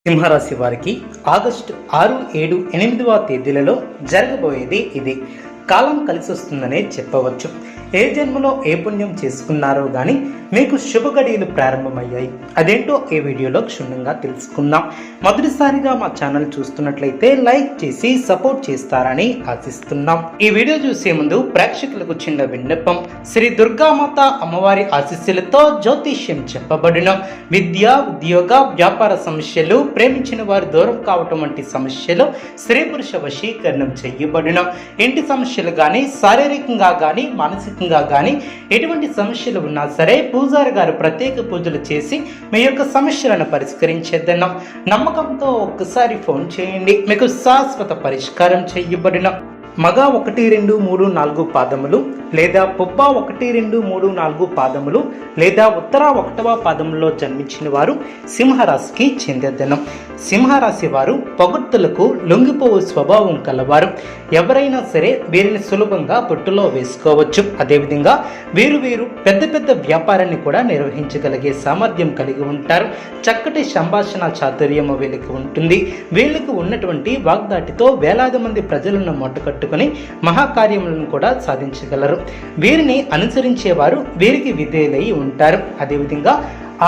సింహరాశి వారికి ఆగస్టు 6, 7, 8వ తేదీలలో జరగబోయేది ఇది. కాలం కలిసి వస్తుందనే చెప్పవచ్చు. ఏ జన్మలో ఏ పుణ్యం చేసుకున్నారో గాని మీకు శుభ గడియలు ప్రారంభమయ్యాయి. అదేంటో ఈ వీడియోలో క్షుణ్ణంగా తెలుసుకుందాం. మొదటిసారిగా మా ఛానల్ చూస్తున్నట్లయితే లైక్ చేసి సపోర్ట్ చేస్తారని ఆశిస్తున్నాం. ఈ వీడియో చూసే ముందు ప్రేక్షకులకు చిన్న విన్నపం. శ్రీ దుర్గామాత అమ్మవారి ఆశీస్సులతో జ్యోతిష్యం చెప్పబడిన విద్య, ఉద్యోగ, వ్యాపార సమస్యలు, ప్రేమించిన వారు దూరం కావటం వంటి సమస్యలు, స్త్రీ పురుష వశీకరణం చేయబడిన ఇంటి సమస్యలు కానీ, శారీరకంగా కానీ, మానసికంగా కానీ ఎటువంటి సమస్యలు ఉన్నా సరే పూజారి గారు ప్రత్యేక పూజలు చేసి మీ యొక్క సమస్యలను పరిష్కరించేద్దాం. నమ్మకంతో ఒక్కసారి ఫోన్ చేయండి, మీకు శాశ్వత పరిష్కారం చేయబడిన మగ 1, 2, 3, 4 పాదములు లేదా పుబ్బ 1, 2, 3, 4 పాదములు లేదా ఉత్తర 1వ పాదములో జన్మించిన వారు సింహరాశికి చెందే దినం. సింహరాశి వారు పొగడ్తలకు లొంగిపోవు స్వభావం కలవారు. ఎవరైనా సరే వీరిని సులభంగా పొట్టులో వేసుకోవచ్చు. అదేవిధంగా వీరు పెద్ద పెద్ద వ్యాపారాన్ని కూడా నిర్వహించగలిగే సామర్థ్యం కలిగి ఉంటారు. చక్కటి సంభాషణ చాతుర్యం వీళ్ళకి ఉంటుంది. వీళ్ళకు ఉన్నటువంటి వాగ్దాటితో వేలాది మంది ప్రజలను మొట్టకట్టుకుని మహాకార్యములను కూడా సాధించగలరు. వీరిని అనుసరించేవారు వీరికి విధేయులై ఉంటారు. అదేవిధంగా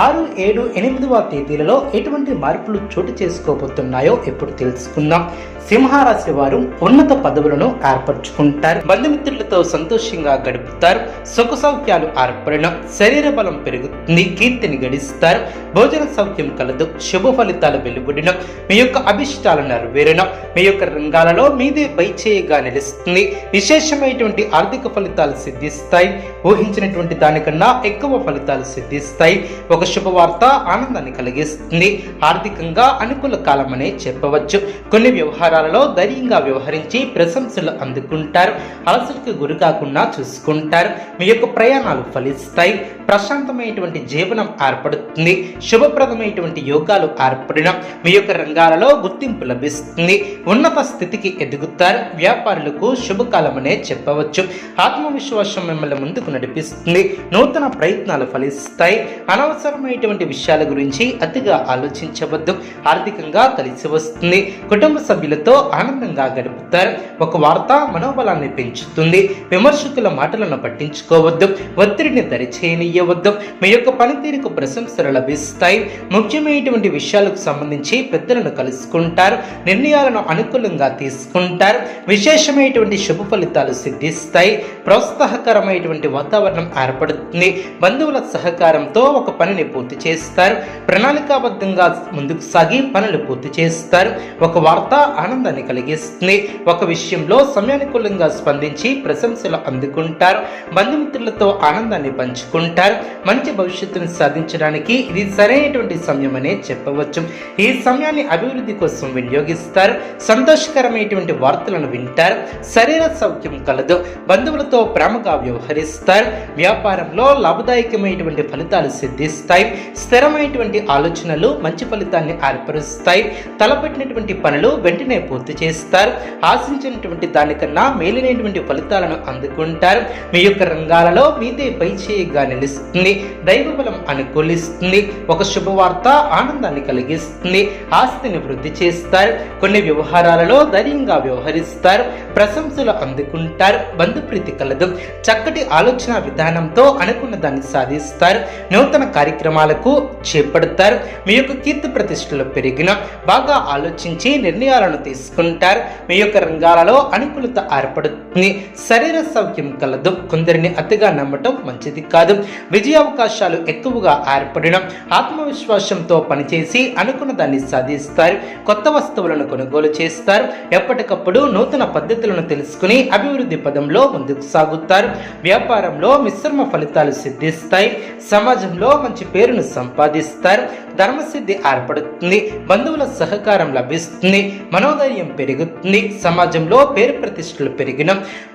6, 7, 8వ తేదీలలో ఎటువంటి మార్పులు చోటు చేసుకోబోతున్నాయో ఇప్పుడు తెలుసుకుందాం. సింహరాశి వారు ఉన్నత పదవులను ఏర్పరచుకుంటారు. బంధుమిత్రులతో సంతోషంగా గడుపుతారు. సుఖ సౌఖ్యాలు ఏర్పడిన శరీర బలం పెరుగుతుంది. కీర్తిని గడిస్తారు. భోజన సౌఖ్యం కలదు. శుభ ఫలితాలు వెలువడిన మీ యొక్క అభిష్టాలు నెరవేరిన మీ యొక్క రంగాలలో మీదే పైచేయిగా నిలుస్తుంది. విశేషమైనటువంటి ఆర్థిక ఫలితాలు సిద్ధిస్తాయి. ఊహించినటువంటి దానికన్నా ఎక్కువ ఫలితాలు సిద్ధిస్తాయి. ఒక శుభవార్త ఆనందాన్ని కలిగిస్తుంది. ఆర్థికంగా అనుకూల కాలమనే చెప్పవచ్చు. కొన్ని వ్యవహారాలలో ధైర్యంగా వ్యవహరించి ప్రశంసలు అందుకుంటారు. అలసటకు గురి కాకుండా చూసుకుంటారు. మీ యొక్క ప్రయాణాలు ఫలిస్తాయి. ప్రశాంతమైనటువంటి జీవనం ఏర్పడుతుంది. శుభప్రదమైనటువంటి యోగాలు ఏర్పడిన మీ యొక్క రంగాలలో గుర్తింపు లభిస్తుంది. ఉన్నత స్థితికి ఎదుగుతారు. వ్యాపారులకు శుభకాలమనే చెప్పవచ్చు. ఆత్మవిశ్వాసం మిమ్మల్ని ముందుకు నడిపిస్తుంది. నూతన ప్రయత్నాలు ఫలిస్తాయి. అనవసరమైనటువంటి విషయాల గురించి అతిగా ఆలోచించవద్దు. ఆర్థికంగా కలిసి వస్తుంది. కుటుంబ సభ్యులతో ఆనందంగా గడుపుతారు. ఒక వార్త మనోబలాన్ని పెంచుతుంది. విమర్శకుల మాటలను పట్టించుకోవద్దు. ఒత్తిడిని దరిచేయనియ్యవద్దు. మీ యొక్క పనితీరుకు ప్రశంసలు లభిస్తాయి. ముఖ్యమైనటువంటి విషయాలకు సంబంధించి పెద్దలను కలుసుకుంటారు. నిర్ణయాలను అనుకూలంగా తీసుకుంటారు. విశేషమైనటువంటి శుభ ఫలితాలు సిద్ధిస్తాయి. ప్రోత్సాహకరమైనటువంటి వాతావరణం ఏర్పడుతుంది. బంధువుల సహకారంతో ఒక పనిని పూర్తి చేస్తారు. ప్రణాళికాబద్ధంగా ముందుకు సాగి పనులు పూర్తి చేస్తారు. ఒక వార్త ఆనందాన్ని కలిగిస్తుంది. ఒక విషయంలో సమయానుకూలంగా స్పందించి ప్రశంసలు అందుకుంటారు. బంధుమిత్రులతో ఆనందాన్ని పంచుకుంటారు. మంచి భవిష్యత్తును సాధించడానికి ఇది సరైనటువంటి సమయం అనే చెప్పవచ్చు. ఈ సమయాన్ని అభివృద్ధి కోసం వినియోగిస్తారు. సంతోషకరమైనటువంటి వార్తలను వింటారు. శరీర సౌఖ్యం కలదు. బంధువులతో ప్రేమగా వ్యవహరిస్తారు. వ్యాపారంలో లాభదాయకమైనటువంటి ఫలితాలు సిద్ధిస్తాయి. స్థిరమైనటువంటి ఆలోచనలు మంచి ఫలితాన్ని ఏర్పరుస్తాయి. తలపెట్టినటువంటి పనులు వెంటనే పూర్తి చేస్తారు. ఆశించినటువంటి దానికన్నా మేలైనటువంటి ఫలితాలను అందుకుంటారు. మీ యొక్క రంగాలలో మీదే పైచేయిగా నిలుస్తుంది. దైవ బలం అనుకూలిస్తుంది. ఒక శుభవార్త ఆనందాన్ని కలిగిస్తుంది. ఆస్తిని వృద్ధి చేస్తారు. కొన్ని వ్యవహారాలలో ధైర్యంగా వ్యవహరిస్తారు. ప్రశంసలు అందుకుంటారు. బంధుప్రీతి కలదు. చక్కటి ఆలోచన విధానంతో అనుకున్న దాన్ని సాధిస్తారు. నూతన కార్యక్రమాలకు చేపడతారు. మీ యొక్క కీర్తి ప్రతిష్టలు పెరిగిన బాగా ఆలోచించి నిర్ణయాలను తీసుకుంటారు. మీ యొక్క రంగాలలో అనుకూలత ఏర్పడుతుంది. శరీర సౌఖ్యం కలదు. కొందరిని అతిగా నమ్మటం మంచిది కాదు. విజయ అవకాశాలు ఎక్కువగా ఏర్పడిన ఆత్మవిశ్వాసంతో పనిచేసి అనుకున్న దాన్ని సాధిస్తారు. కొత్త వస్తువులను కొనుగోలు చేస్తారు. ఎప్పటికప్పుడు నూతన పద్ధతులను తెలుసుకుని అభివృద్ధి పదంలో ముందుకు సాగుతారు. వ్యాపారంలో మిశ్రమ ఫలితాలు సిద్ధిస్తాయి. సమాజంలో మంచి పేరును సంపాదిస్తారు. ధర్మసిద్ధి ఏర్పడుతుంది. బంధువుల సహకారం లభిస్తుంది. మనోధైర్యం పెరుగుతుంది. సమాజంలో పేరు ప్రతిష్టలు పెరిగిన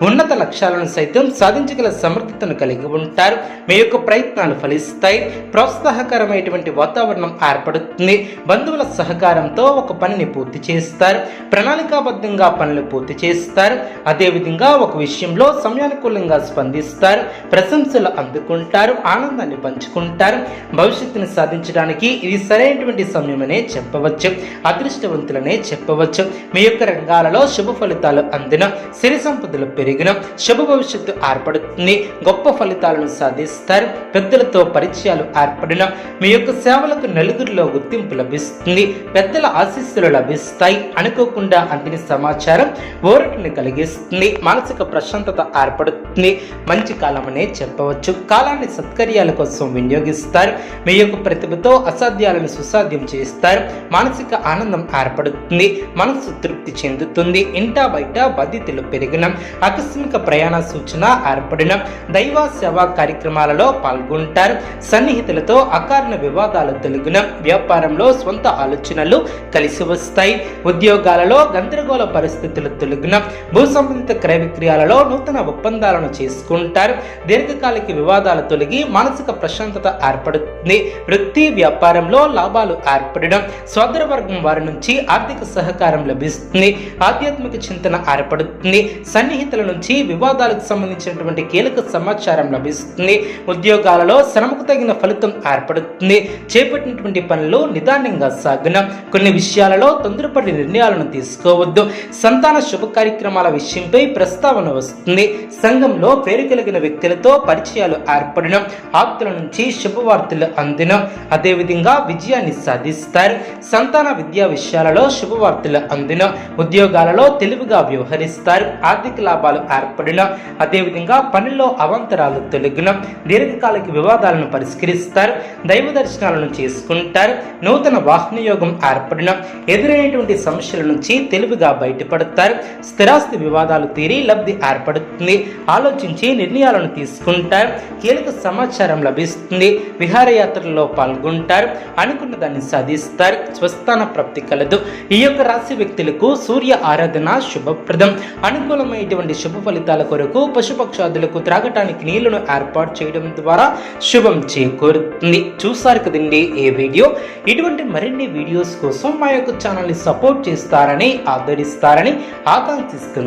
ఉన్నత లక్ష్యాలను సైతం సాధించగల సమర్థతను కలిగి ఉంటారు. మీ యొక్క ప్రయత్నాలు ఫలిస్తాయి. ప్రోత్సాహకరమైనటువంటి వాతావరణం ఏర్పడుతుంది. బంధువుల సహకారంతో ఒక పనిని పూర్తి చేస్తారు. ప్రణాళికాబద్ధంగా పనులు పూర్తి చేస్తారు. అదేవిధంగా ఒక విషయంలో సమయానుకూలంగా స్పందిస్తారు. ప్రశంసలు అందుకుంటారు. ఆనందాన్ని పంచుకుంటారు. భవిష్యత్తును సాధించడానికి ఇది సరైనటువంటి సమయమనే చెప్పవచ్చు. అదృష్టవంతులనే చెప్పవచ్చు. మీ యొక్క రంగాలలో శుభ ఫలితాలు అందిన, సిరి సంపదలు పెరిగిన, శుభ భవిష్యత్తు ఏర్పడుతుంది. గొప్ప ఫలితాలను సాధిస్తారు. పెద్దలతో పరిచయాలు ఏర్పడిన, మీ యొక్క సేవలకు నలుగురిలో గుర్తింపు లభిస్తుంది. పెద్దల ఆశీస్సులు లభిస్తాయి. అనుకోకుండా అందిన సమాచారం ఊరటని కలిగిస్తుంది. మానసిక ప్రశాంతత ఏర్పడుతుంది. మంచి కాలమనే చెప్పవచ్చు. కాలాన్ని సత్కార్యాల కోసం వినియోగిస్తారు. మీ యొక్క ప్రతిభతో అసాధ్యాలను సుసాధ్యం చేస్తారు. మానసిక ఆనందం ఏర్పడుతుంది. మనసు తృప్తి చెందుతుంది. ఇంటా బయట బాధ్యతలు పెరిగిన, ఆకస్మిక ప్రయాణ సూచన ఏర్పడిన, దైవ సేవా కార్యక్రమాలలో పాల్గొంటారు. సన్నిహితులతో అకారణ వివాదాలు తొలగిన, వ్యాపారంలో స్వంత ఆలోచనలు కలిసి వస్తాయి. ఉద్యోగాలలో గందరగోళ పరిస్థితులు తొలగిన, భూ సంబంధిత క్రయ విక్రయాలలో నూతన ఒప్పందాలను చేసుకుంటారు. దీర్ఘకాలిక వివాదాలు తొలగి మానసిక ప్రశాంతత ఏర్పడుతుంది. వృత్తి వ్యాపారంలో లాభాలు ఏర్పడడం, సోదర వర్గం వారి నుంచి ఆర్థిక సహకారం లభిస్తుంది. ఆధ్యాత్మిక చింతన ఏర్పడుతుంది. సన్నిహితుల నుంచి వివాదాలకు సంబంధించినటువంటి కీలక సమాచారం లభిస్తుంది. ఉద్యోగాలలో శ్రమకు తగిన ఫలితం ఏర్పడుతుంది. చేపట్టినటువంటి పనులు నిదానంగా సాగున, కొన్ని విషయాలలో తొందరపడి నిర్ణయాలను తీసుకోవద్దు. సంతాన శుభ కార్యక్రమాల విషయంపై ప్రస్తావన వస్తుంది. సంఘంలో పేరు కలిగిన వ్యక్తులతో పరిచయాలు ఏర్పడిన, ఆప్తుల నుంచి శుభవార్తలు అందిన, అదేవిధంగా విజయాన్ని సాధిస్తారు. సంతాన విద్యా విషయాలలో శుభవార్తలు అందిన, ఉద్యోగాలలో తెలివిగా వ్యవహరిస్తారు. ఆర్థిక లాభాలు ఏర్పడిన, అదేవిధంగా పనుల్లో అవాంతరాలు తొలగిన, దీర్ఘకాలిక వివాదాలను పరిష్కరిస్తారు. దైవ దర్శనాలను చేసుకుంటారు. నూతన వాహన యోగం ఏర్పడిన, ఎదురైనటువంటి సమస్యల నుంచి తెలివిగా బయటపడతారు. స్థిరాస్తి వివాదాలు తీరి లబ్ధి ఏర్పడుతుంది. ఆలోచించి నిర్ణయాలను తీసుకుంటారు. కీలక సమాచారం లభిస్తుంది. విహారయాత్రల్లో పాల్గొంటారు. అనుకున్న దాన్ని సాధిస్తారు. స్వస్థాన ప్రాప్తి కలదు. ఈ యొక్క రాశి వ్యక్తులకు సూర్య ఆరాధన శుభప్రదం. అనుకూలమైనటువంటి శుభ ఫలితాల కొరకు పశుపక్షాదులకు త్రాగటానికి నీళ్లను ఏర్పాటు చేయడం ద్వారా శుభం చేకూరుతుంది. చూసారు కదండి ఈ వీడియో. ఇటువంటి మరిన్ని వీడియోస్ కోసం మా యొక్క ఛానల్ని సపోర్ట్ చేస్తారని, ఆదరిస్తారని ఆకాంక్షిస్తున్నాను.